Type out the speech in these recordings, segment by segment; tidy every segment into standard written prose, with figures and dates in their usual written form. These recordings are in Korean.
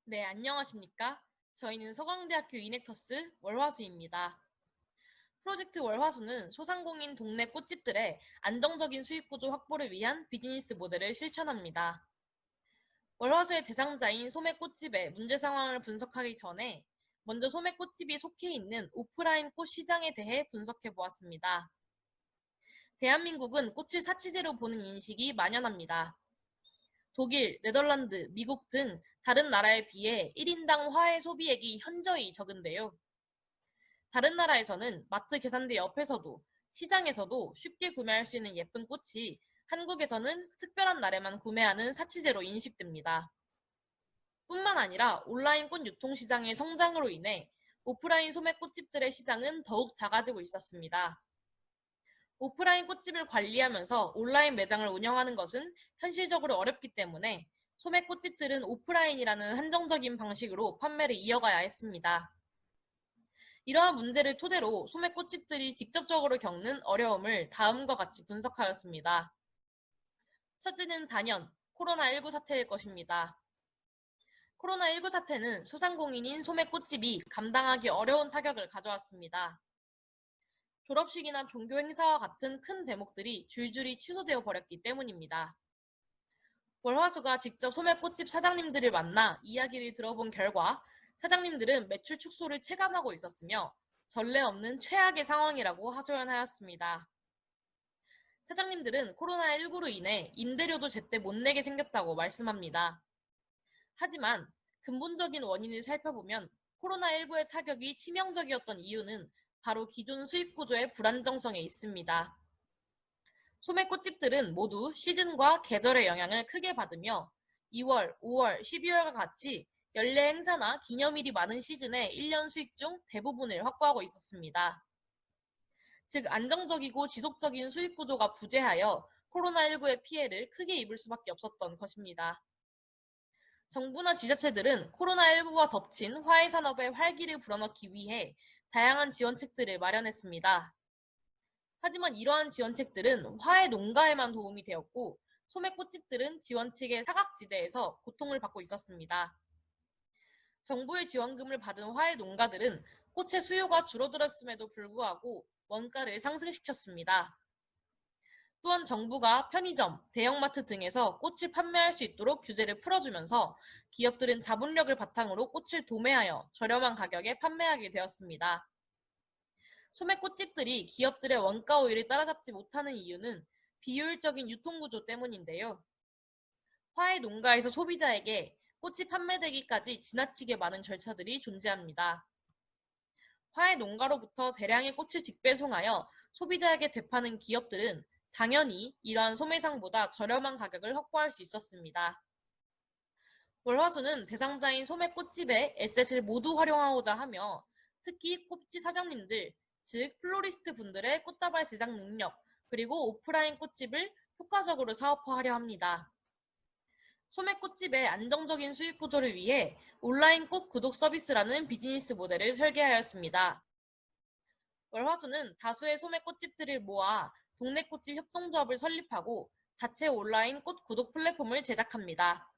네, 안녕하십니까? 저희는 서강대학교 이넥터스 월화수입니다. 프로젝트 월화수는 소상공인 동네 꽃집들의 안정적인 수익 구조 확보를 위한 비즈니스 모델을 실천합니다. 월화수의 대상자인 소매꽃집의 문제 상황을 분석하기 전에 먼저 소매꽃집이 속해 있는 오프라인 꽃 시장에 대해 분석해 보았습니다. 대한민국은 꽃을 사치제로 보는 인식이 만연합니다. 독일, 네덜란드, 미국 등 다른 나라에 비해 1인당 화훼 소비액이 현저히 적은데요. 다른 나라에서는 마트 계산대 옆에서도 시장에서도 쉽게 구매할 수 있는 예쁜 꽃이 한국에서는 특별한 날에만 구매하는 사치제로 인식됩니다. 뿐만 아니라 온라인 꽃 유통 시장의 성장으로 인해 오프라인 소매 꽃집들의 시장은 더욱 작아지고 있었습니다. 오프라인 꽃집을 관리하면서 온라인 매장을 운영하는 것은 현실적으로 어렵기 때문에 소매 꽃집들은 오프라인이라는 한정적인 방식으로 판매를 이어가야 했습니다. 이러한 문제를 토대로 소매 꽃집들이 직접적으로 겪는 어려움을 다음과 같이 분석하였습니다. 첫째는 단연 코로나19 사태일 것입니다. 코로나19 사태는 소상공인인 소매 꽃집이 감당하기 어려운 타격을 가져왔습니다. 졸업식이나 종교 행사와 같은 큰 대목들이 줄줄이 취소되어 버렸기 때문입니다. 월화수가 직접 소매꽃집 사장님들을 만나 이야기를 들어본 결과 사장님들은 매출 축소를 체감하고 있었으며 전례 없는 최악의 상황이라고 하소연하였습니다. 사장님들은 코로나19로 인해 임대료도 제때 못 내게 생겼다고 말씀합니다. 하지만 근본적인 원인을 살펴보면 코로나19의 타격이 치명적이었던 이유는 바로 기존 수익 구조의 불안정성에 있습니다. 소매 꽃집들은 모두 시즌과 계절의 영향을 크게 받으며 2월, 5월, 12월과 같이 연례 행사나 기념일이 많은 시즌의 1년 수익 중 대부분을 확보하고 있었습니다. 즉 안정적이고 지속적인 수익 구조가 부재하여 코로나19의 피해를 크게 입을 수밖에 없었던 것입니다. 정부나 지자체들은 코로나19가 덮친 화훼산업의 활기를 불어넣기 위해 다양한 지원책들을 마련했습니다. 하지만 이러한 지원책들은 화훼 농가에만 도움이 되었고 소매 꽃집들은 지원책의 사각지대에서 고통을 받고 있었습니다. 정부의 지원금을 받은 화훼 농가들은 꽃의 수요가 줄어들었음에도 불구하고 원가를 상승시켰습니다. 또한 정부가 편의점, 대형마트 등에서 꽃을 판매할 수 있도록 규제를 풀어주면서 기업들은 자본력을 바탕으로 꽃을 도매하여 저렴한 가격에 판매하게 되었습니다. 소매 꽃집들이 기업들의 원가 오일을 따라잡지 못하는 이유는 비효율적인 유통구조 때문인데요. 화훼 농가에서 소비자에게 꽃이 판매되기까지 지나치게 많은 절차들이 존재합니다. 화훼 농가로부터 대량의 꽃을 직배송하여 소비자에게 되파는 기업들은 당연히 이러한 소매상보다 저렴한 가격을 확보할 수 있었습니다. 월화수는 대상자인 소매 꽃집의 에셋을 모두 활용하고자 하며 특히 꽃집 사장님들, 즉 플로리스트 분들의 꽃다발 제작 능력, 그리고 오프라인 꽃집을 효과적으로 사업화하려 합니다. 소매 꽃집의 안정적인 수익 구조를 위해 온라인 꽃 구독 서비스라는 비즈니스 모델을 설계하였습니다. 월화수는 다수의 소매 꽃집들을 모아 동네 꽃집 협동조합을 설립하고 자체 온라인 꽃 구독 플랫폼을 제작합니다.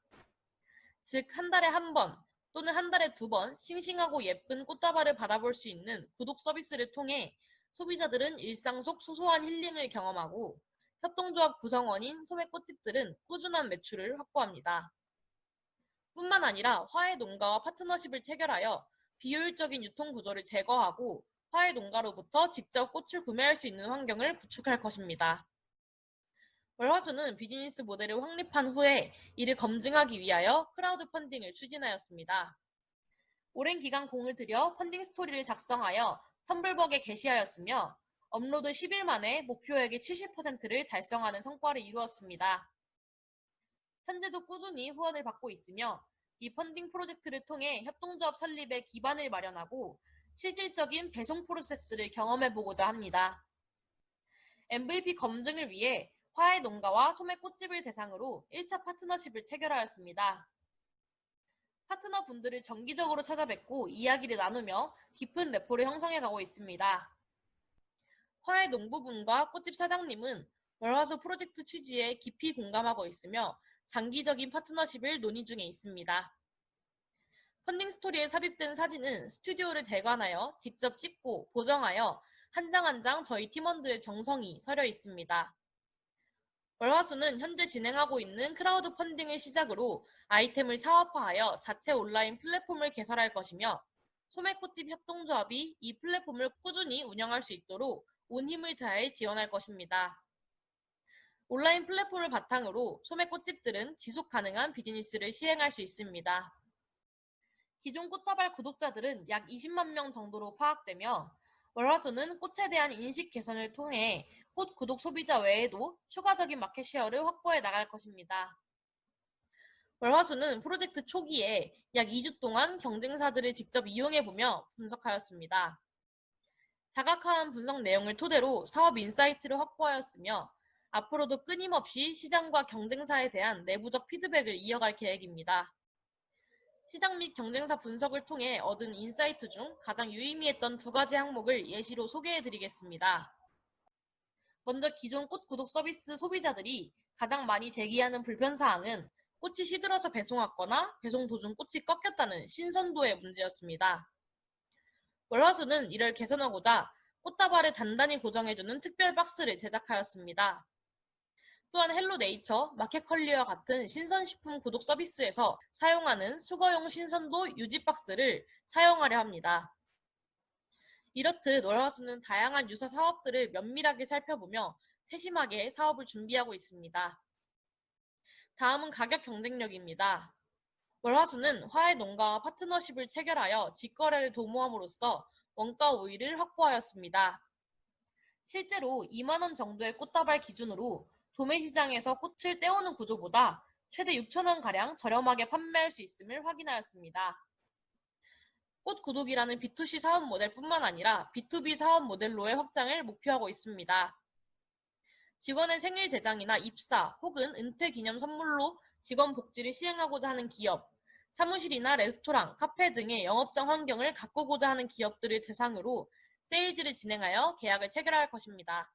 즉, 한 달에 한 번 또는 한 달에 두 번 싱싱하고 예쁜 꽃다발을 받아볼 수 있는 구독 서비스를 통해 소비자들은 일상 속 소소한 힐링을 경험하고 협동조합 구성원인 소매 꽃집들은 꾸준한 매출을 확보합니다. 뿐만 아니라 화훼 농가와 파트너십을 체결하여 비효율적인 유통 구조를 제거하고 화훼 농가로부터 직접 꽃을 구매할 수 있는 환경을 구축할 것입니다. 월화수는 비즈니스 모델을 확립한 후에 이를 검증하기 위하여 크라우드 펀딩을 추진하였습니다. 오랜 기간 공을 들여 펀딩 스토리를 작성하여 텀블벅에 게시하였으며 업로드 10일 만에 목표액의 70%를 달성하는 성과를 이루었습니다. 현재도 꾸준히 후원을 받고 있으며 이 펀딩 프로젝트를 통해 협동조합 설립에 기반을 마련하고 실질적인 배송 프로세스를 경험해보고자 합니다. MVP 검증을 위해 화훼 농가와 소매 꽃집을 대상으로 1차 파트너십을 체결하였습니다. 파트너 분들을 정기적으로 찾아뵙고 이야기를 나누며 깊은 래포를 형성해가고 있습니다. 화훼 농부분과 꽃집 사장님은 월화수 프로젝트 취지에 깊이 공감하고 있으며 장기적인 파트너십을 논의 중에 있습니다. 펀딩 스토리에 삽입된 사진은 스튜디오를 대관하여 직접 찍고 보정하여 한 장 한 장 저희 팀원들의 정성이 서려 있습니다. 월화수는 현재 진행하고 있는 크라우드 펀딩을 시작으로 아이템을 사업화하여 자체 온라인 플랫폼을 개설할 것이며 소매꽃집 협동조합이 이 플랫폼을 꾸준히 운영할 수 있도록 온 힘을 다해 지원할 것입니다. 온라인 플랫폼을 바탕으로 소매꽃집들은 지속 가능한 비즈니스를 시행할 수 있습니다. 기존 꽃다발 구독자들은 약 20만 명 정도로 파악되며 월화수는 꽃에 대한 인식 개선을 통해 꽃 구독 소비자 외에도 추가적인 마켓 셰어를 확보해 나갈 것입니다. 월화수는 프로젝트 초기에 약 2주 동안 경쟁사들을 직접 이용해보며 분석하였습니다. 다각화한 분석 내용을 토대로 사업 인사이트를 확보하였으며 앞으로도 끊임없이 시장과 경쟁사에 대한 내부적 피드백을 이어갈 계획입니다. 시장 및 경쟁사 분석을 통해 얻은 인사이트 중 가장 유의미했던 두 가지 항목을 예시로 소개해드리겠습니다. 먼저 기존 꽃 구독 서비스 소비자들이 가장 많이 제기하는 불편사항은 꽃이 시들어서 배송왔거나 배송 도중 꽃이 꺾였다는 신선도의 문제였습니다. 월화수는 이를 개선하고자 꽃다발을 단단히 고정해주는 특별 박스를 제작하였습니다. 또한 헬로네이처, 마켓컬리와 같은 신선식품 구독 서비스에서 사용하는 수거용 신선도 유지 박스를 사용하려 합니다. 이렇듯 월화수는 다양한 유사 사업들을 면밀하게 살펴보며 세심하게 사업을 준비하고 있습니다. 다음은 가격 경쟁력입니다. 월화수는 화훼 농가와 파트너십을 체결하여 직거래를 도모함으로써 원가 우위를 확보하였습니다. 실제로 2만 원 정도의 꽃다발 기준으로 도매 시장에서 꽃을 떼오는 구조보다 최대 6천 원가량 저렴하게 판매할 수 있음을 확인하였습니다. 꽃 구독이라는 B2C 사업 모델뿐만 아니라 B2B 사업 모델로의 확장을 목표하고 있습니다. 직원의 생일 대장이나 입사 혹은 은퇴 기념 선물로 직원 복지를 시행하고자 하는 기업, 사무실이나 레스토랑, 카페 등의 영업장 환경을 가꾸고자 하는 기업들을 대상으로 세일즈를 진행하여 계약을 체결할 것입니다.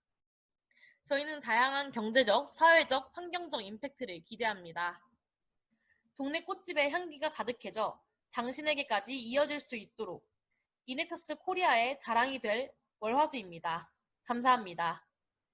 저희는 다양한 경제적, 사회적, 환경적 임팩트를 기대합니다. 동네 꽃집의 향기가 가득해져 당신에게까지 이어질 수 있도록 이네터스 코리아의 자랑이 될 월화수입니다. 감사합니다.